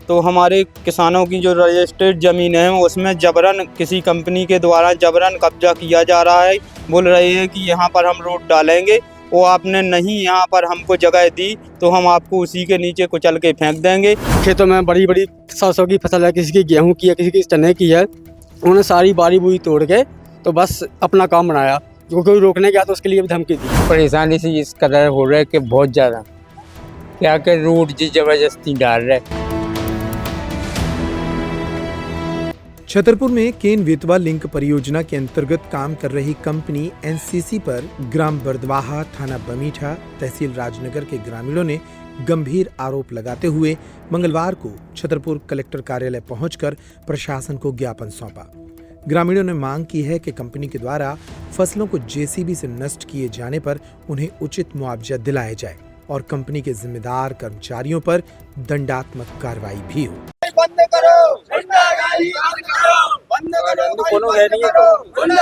तो हमारे किसानों की जो रजिस्टर्ड ज़मीन है उसमें जबरन किसी कंपनी के द्वारा जबरन कब्जा किया जा रहा है। बोल रहे हैं कि यहाँ पर हम रोड डालेंगे, वो आपने नहीं यहाँ पर हमको जगह दी तो हम आपको उसी के नीचे कुचल के फेंक देंगे। खेतों में बड़ी बड़ी सरसों की फसल है, किसी की गेहूं की है, किसी की चने की है। उन्होंने सारी बारी बुरी तोड़ के तो बस अपना काम बनाया। जो कोई रोकने गया तो उसके लिए भी धमकी दी। परेशानी से इस कदर हो रहा है कि बहुत ज़्यादा क्या के रोड जी जबरदस्ती डाल रहे। छतरपुर में केन बेतवा लिंक परियोजना के अंतर्गत काम कर रही कंपनी एनसीसी पर ग्राम बरदवाहा, थाना बमीठा, तहसील राजनगर के ग्रामीणों ने गंभीर आरोप लगाते हुए मंगलवार को छतरपुर कलेक्टर कार्यालय पहुंचकर प्रशासन को ज्ञापन सौंपा। ग्रामीणों ने मांग की है कि कंपनी के द्वारा फसलों को जेसीबी से नष्ट किए जाने पर उन्हें उचित मुआवजा दिलाया जाए और कंपनी के जिम्मेदार कर्मचारियों पर दंडात्मक कार्रवाई भी हो। बंद करो, गुंडागर्दी बंद करो, बंद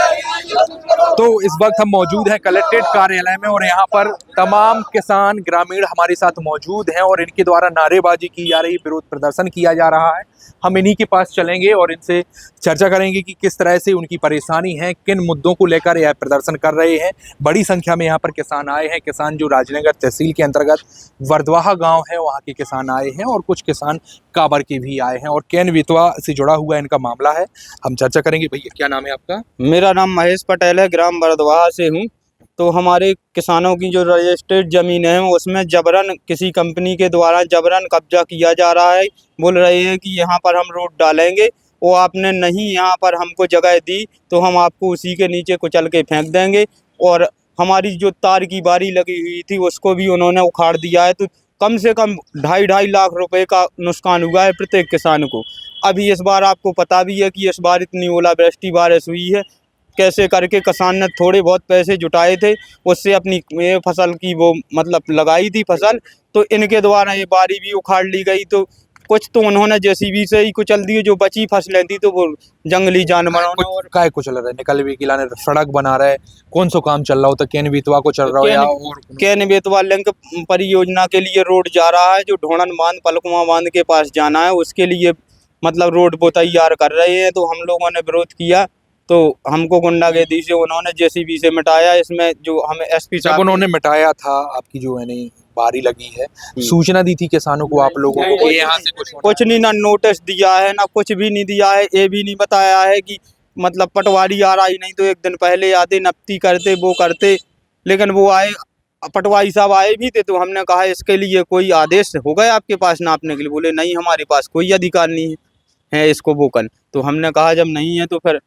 करो। तो इस वक्त हम मौजूद हैं कलेक्ट्रेट कार्यालय में और यहाँ पर तमाम किसान ग्रामीण हमारे साथ मौजूद हैं और इनके द्वारा नारेबाजी की जा रही, विरोध प्रदर्शन किया जा रहा है। हम इन्हीं के पास चलेंगे और इनसे चर्चा करेंगे कि किस तरह से उनकी परेशानी है, किन मुद्दों को लेकर यह प्रदर्शन कर रहे हैं। बड़ी संख्या में यहाँ पर किसान आए हैं। किसान जो राजनगर तहसील के अंतर्गत बरदवाहा गांव है वहाँ के किसान आए हैं और कुछ किसान काबर के भी आए हैं और केन बेतवा से जुड़ा हुआ इनका मामला है। हम चर्चा करेंगे। भैया क्या नाम है आपका? मेरा नाम महेश पटेल है, ग्राम बरदवाहा से हूँ। तो हमारे किसानों की जो रजिस्टर्ड ज़मीन है उसमें जबरन किसी कंपनी के द्वारा जबरन कब्जा किया जा रहा है। बोल रहे हैं कि यहाँ पर हम रोड डालेंगे, वो आपने नहीं यहाँ पर हमको जगह दी तो हम आपको उसी के नीचे कुचल के फेंक देंगे। और हमारी जो तार की बारी लगी हुई थी उसको भी उन्होंने उखाड़ दिया है। तो कम से कम 2.5 लाख रुपए का नुकसान हुआ है प्रत्येक किसान को। अभी इस बार आपको पता भी है कि इस बार इतनी ओलावृष्टि बारिश हुई है, कैसे करके किसान ने थोड़े बहुत पैसे जुटाए थे, उससे अपनी ये फसल की वो मतलब लगाई थी फसल, तो इनके द्वारा ये बारी भी उखाड़ ली गई। तो कुछ तो उन्होंने जेसीबी से ही कुचल दी, जो बची फसलें थी तो वो जंगली जानवरों ने। और काय कुचल रहे, निकल भी किलाने सड़क बना रहे, कौन सा काम चल रहा हो? तो केन बेतवा को चल रहा है और केन बेतवा लिंक परियोजना के लिए रोड जा रहा है, जो ढोणन बांध पलकुआ बांध के पास जाना है, उसके लिए मतलब रोड वो तैयार कर रहे हैं। तो हम लोगों ने विरोध किया तो हमको गुंडागर्दी से उन्होंने जेसीबी से मिटाया। इसमें जो हमें एसपी साहब उन्होंने मिटाया था, आपकी जो है नहीं बारी लगी है, सूचना दी थी किसानों को आप लोगों को? यहाँ से कुछ नहीं, ना नोटिस दिया है ना कुछ भी नहीं दिया है। ये भी नहीं बताया है कि मतलब पटवारी आ रहा ही नहीं तो एक दिन पहले आते, नपती करते, वो करते, लेकिन वो आए, पटवारी साहब आए भी थे। तो हमने कहा इसके लिए कोई आदेश हो गए आपके पास नापने के लिए? बोले नहीं, हमारे पास कोई अधिकार नहीं है इसको बोकन। तो हमने कहा जब नहीं है तो फिर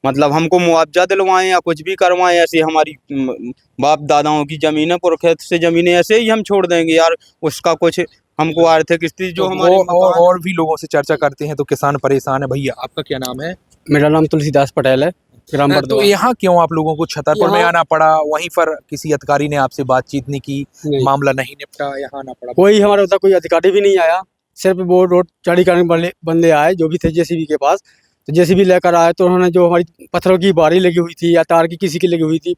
मतलब हमको मुआवजा दिलवाएं या कुछ भी करवाएं। ऐसे हमारी बाप दादाओं की ज़मीनें, पुरखेत से ज़मीनें ऐसे ही हम छोड़ देंगे यार? उसका कुछ हमको आर्थिक स्थिति जो हमारे और भी लोगों से चर्चा करते हैं तो किसान परेशान है। भैया आपका क्या नाम है? मेरा नाम तुलसीदास पटेल है, ग्राम तो बरदवाहा। यहाँ क्यों आप लोगों को छतरपुर में आना पड़ा? वहीं पर किसी अधिकारी ने आपसे बातचीत नहीं की, मामला नहीं निपटा, यहाँ आना पड़ा? कोई हमारे उधर कोई अधिकारी भी नहीं आया, सिर्फ वो रोड चढ़ी करने वाले बंदे आए जो भी थे जेसीबी के पास। तो जेसीबी लेकर आए तो उन्होंने जो हमारी पत्थरों की बारी लगी हुई थी या तार की किसी की लगी हुई थी,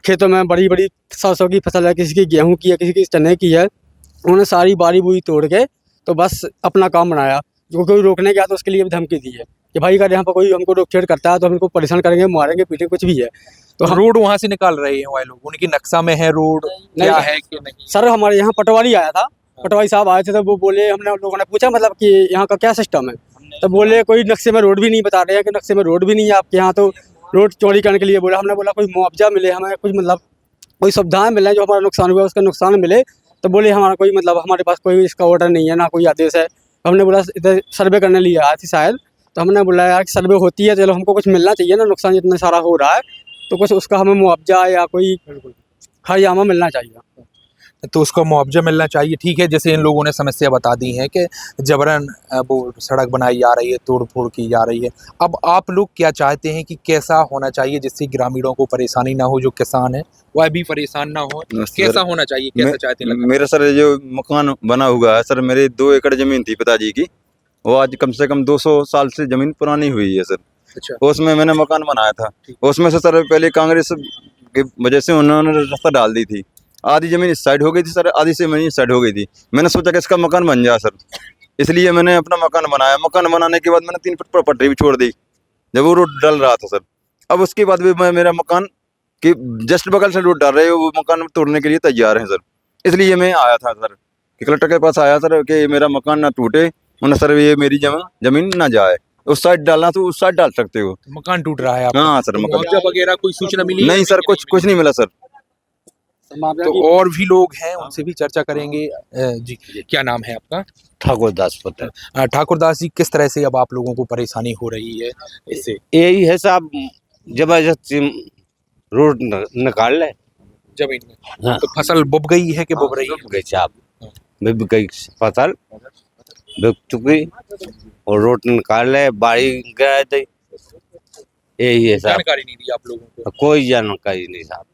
खेतों में बड़ी बड़ी सरसों की फसल है, किसी की गेहूं की है, किसी की चने की है, उन्होंने सारी बारी बुरी तोड़ के तो बस अपना काम बनाया। जो कोई रोकने गया तो उसके लिए भी धमकी दी है कि भाई अगर यहाँ पर कोई हमको रोक छेड़ करता है तो हम इनको परेशान करेंगे, मारेंगे, पीटेंगे, कुछ भी है। तो रोड वहाँ से निकाल रहे हैं वो लोग, उनकी नक्शा में है रोड क्या है कि नहीं? सर हमारे यहाँ पटवारी आया था, पटवारी साहब आए थे तो वो बोले, हमने लोगों ने पूछा मतलब कि यहाँ का क्या सिस्टम है, तो बोले कोई नक्शे में रोड भी नहीं बता रहे हैं कि नक्शे में रोड भी नहीं है आपके यहाँ, तो रोड चौड़ी करने के लिए बोला। हमने बोला कोई मुआवजा मिले हमें, कुछ मतलब कोई सुविधाएं मिले, जो हमारा नुकसान हुआ उसका नुकसान मिले। तो बोले हमारा कोई मतलब हमारे पास कोई इसका ऑर्डर नहीं है, ना कोई आदेश है। हमने बोला इधर सर्वे करने लिए आए थे शायद, तो हमने बोला यार सर्वे होती है चलो हमको कुछ मिलना चाहिए ना, नुकसान इतना सारा हो रहा है तो कुछ उसका हमें मुआवजा या कोई हर्जामा मिलना चाहिए। तो उसका मुआवजा मिलना चाहिए, ठीक है। जैसे इन लोगों ने समस्या बता दी है कि जबरन वो सड़क बनाई जा रही है, तोड़ फोड़ की जा रही है। अब आप लोग क्या चाहते हैं कि कैसा होना चाहिए जिससे ग्रामीणों को परेशानी ना हो, जो किसान है वह भी परेशान ना हो? कैसा होना चाहिए, कैसा चाहते हैं? मेरा सर जो मकान बना हुआ है सर, मेरी 2 एकड़ जमीन थी पिताजी की, वो आज कम से कम 200 साल से जमीन पुरानी हुई है सर। अच्छा। उसमें मैंने मकान बनाया था, उसमें से सर पहले कांग्रेस की वजह से उन्होंने रास्ता डाल दी थी, आधी जमीन इस साइड हो गई थी सर, आधी से जमीन इस साइड हो गई थी। मैंने सोचा कि इसका मकान बन जाए सर, इसलिए मैंने अपना मकान बनाया। मकान बनाने के बाद मैंने 3 फुट पर पटरी भी छोड़ दी जब वो रोड डल रहा था सर। अब उसके बाद भी मैं मेरा मकान के जस्ट बगल से रोड डाल रहे हो, वो मकान तोड़ने के लिए तैयार है सर। इसलिए मैं आया था सर कि कलेक्टर के पास आया सर कि मेरा मकान ना टूटे, वरना सर ये मेरी जमीन ना जाए। उस साइड डालना तो उस साइड डाल सकते हो। मकान टूट रहा है आपका? हाँ सर, मकान मुआवजा वगैरह कोई सूचना मिली है? नहीं सर, कुछ नहीं मिला सर। तो और भी लोग हैं, उनसे भी चर्चा करेंगे। जी, क्या नाम है आपका? ठाकुर दास पुत्र। ठाकुर दास जी, किस तरह से अब आप लोगों को परेशानी हो रही है इससे? यही है साहब, जबरदस्ती रोड निकाल ले जमीन में। हाँ। तो फसल बुब गई है कि बुब रही है? डूब गई साहब, बिक गई फसल, बिक चुकी और रोड निकाल ले, बाड़ी गिरा दी। यही है साहब, जानकारी नहीं दी आप लोगों को कोई जानकारी नहीं साहब।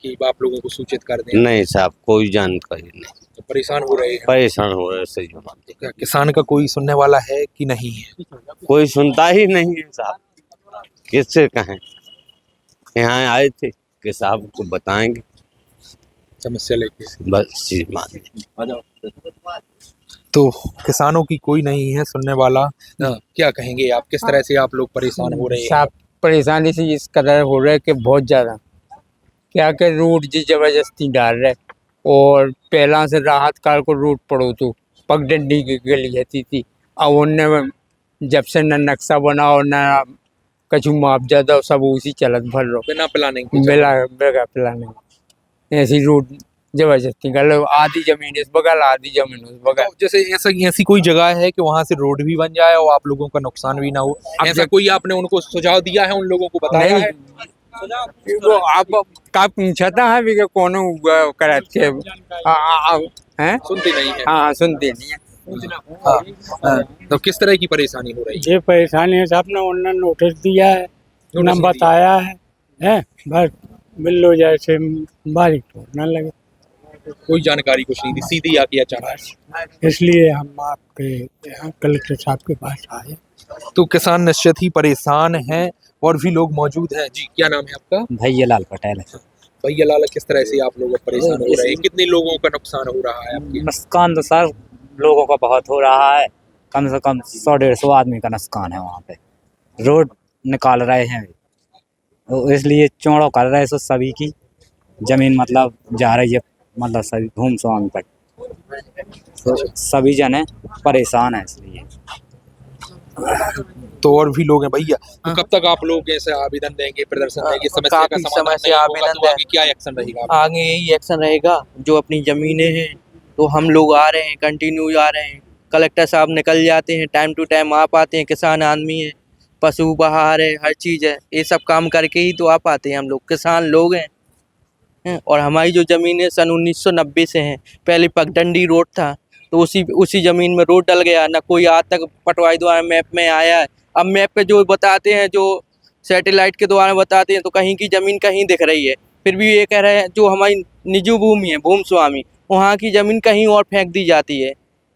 कि आप लोगों को सूचित कर दें? नहीं साहब, कोई जानकारी नहीं, तो परेशान हो रहे हैं। परेशान हो रहे। सही बात है। क्या किसान का कोई सुनने वाला है कि नहीं है? कोई सुनता ही नहीं है साहब, किससे कहें। यहाँ आए थे कि साहब को बताएंगे समस्या लेके। बस चीज मान। तो किसानों की कोई नहीं है सुनने वाला। क्या कहेंगे आप, किस तरह से आप लोग परेशान हो रहे हैं? साहब परेशानी से इस कदर हो रहा है कि बहुत ज़्यादा, क्या कि रोड जी जबरदस्ती डाल रहे, और पहला से राहत कार को रोड पड़ो तो पगडंडी की गली रहती थी। अब उनने जब से न नक्शा बना और न कछु मुआवजा दो, सब उसी चलत भर लो, बिना प्लानिंग बेगा प्लानिंग ऐसी रोड जबरदस्ती कर लो। आधी जमीन इस बगल, आधी जमीन उस बगल। तो जैसे ऐसी कोई जगह है कि वहां से रोड भी बन जाए और आप लोगों का नुकसान भी ना हो, ऐसा कोई आपने उनको सुझाव दिया है, उन लोगों को बताया है? वो आप का पूछता है भी कि कौन करत के हैं, सुनते नहीं है। हाँ सुनते नहीं है। तो किस तरह की परेशानी हो रही है? ये परेशानी है साहब, ना उन्होंने नोटिस दिया है, ना नोटिस बताया है बस मिल लो जैसे बारिश तो न लगे, कोई जानकारी कुछ नहीं दी, सीधी आके अचानक। इसलिए हम आपके यहाँ कलेक्टर साहब के पास आए। तो किसान निश्चित ही परेशान हैं और भी लोग मौजूद हैं। जी, क्या नाम है आपका? भैया लाल पटेल। भैया लाल, किस तरह से आप लोग परेशान हो रहे हैं? कितने लोगों का नुकसान हो रहा है आपके? नुकसान तो सर लोगों का बहुत हो रहा है, कम से कम 100-150 आदमी का नुकसान है। वहाँ पे रोड निकाल रहे हैं, तो इसलिए चौड़ो कर रहे हैं, तो सभी की जमीन मतलब जा रही है, मतलब सभी घूम स्वामी पर, तो सभी जने परेशान है इसलिए। तो और भी लोग हैं भैया। तो कब तक आप लोग ऐसे आवेदन देंगे, प्रदर्शन देंगे? समस्या का समाधान नहीं होगा तो आगे क्या एक्शन रहेगा? आगे यही एक्शन रहेगा, जो अपनी जमीनें हैं तो हम लोग आ रहे हैं, कंटिन्यू आ रहे हैं, कलेक्टर साहब निकल जाते हैं, टाइम टू टाइम आ पाते हैं। किसान आदमी है, पशु बहार है, हर चीज़ है, ये सब काम करके ही तो आ पाते हैं हम लोग। किसान लोग हैं और हमारी जो ज़मीन है सन 1990 से है। पहले पगडंडी रोड था, तो उसी ज़मीन में रोड डल गया, ना कोई आज तक पटवारी द्वारा मैप में आया है। अब मैप पे जो बताते हैं, जो सैटेलाइट के द्वारा बताते हैं, तो कहीं की ज़मीन कहीं दिख रही है। फिर भी ये कह रहे हैं जो हमारी निजी भूमि है, भूमि स्वामी, वहाँ की ज़मीन कहीं और फेंक दी जाती है।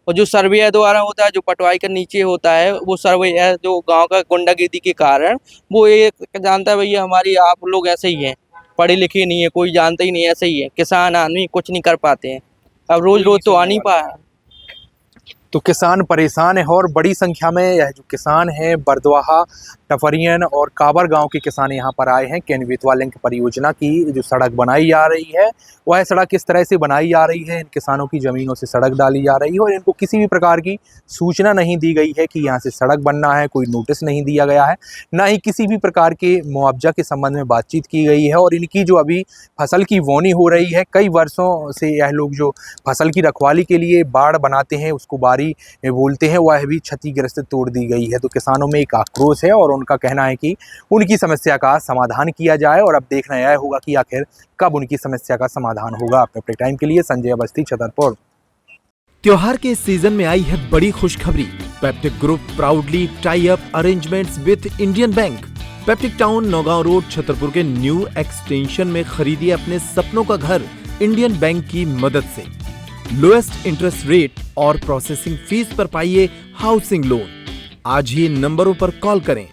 और जो सर्वे द्वारा होता है, जो पटवारी का नीचे होता है, वो सर्वे है जो गांव का गुंडागिर्दी के कारण वो एक जानता है भैया हमारी आप लोग ऐसे ही हैं, पढ़े लिखे नहीं है, कोई जानता ही नहीं, ऐसे ही है। किसान आदमी कुछ नहीं कर पाते हैं। अब रोज तो आ नहीं पा। तो किसान परेशान है और बड़ी संख्या में यह जो किसान हैं बरदवाहा, टफरियन और काबर गांव के किसान यहाँ पर आए हैं। केन बेतवा लिंक परियोजना की जो सड़क बनाई जा रही है, वह सड़क किस तरह से बनाई जा रही है, इन किसानों की ज़मीनों से सड़क डाली जा रही है और इनको किसी भी प्रकार की सूचना नहीं दी गई है कि यहाँ से सड़क बनना है, कोई नोटिस नहीं दिया गया है, ना ही किसी भी प्रकार के मुआवजा के संबंध में बातचीत की गई है। और इनकी जो अभी फसल की बोनी हो रही है, कई वर्षों से यह लोग जो फसल की रखवाली के लिए बाड़ बनाते हैं, उसको बारी बोलते हैं, वह भी क्षतिग्रस्त तोड़ दी गई है। तो किसानों में एक आक्रोश है और उनका कहना है कि उनकी समस्या का समाधान किया जाए और अब देखना यह होगा कि आखिर कब उनकी समस्या का समाधान होगा। अपने टाइम के लिए संजय अवस्थी, छतरपुर। त्योहार के इस सीजन में आई है बड़ी खुशखबरी। Peptic group proudly tie up arrangements with Indian bank. Peptic town, Naugaon road, Chhatarpur के न्यू एक्सटेंशन में खरीदिए अपने सपनों का घर इंडियन बैंक की मदद से। लोएस्ट इंटरेस्ट रेट और प्रोसेसिंग फीस पर पाइए हाउसिंग लोन। आज ही इन नंबरों पर कॉल करें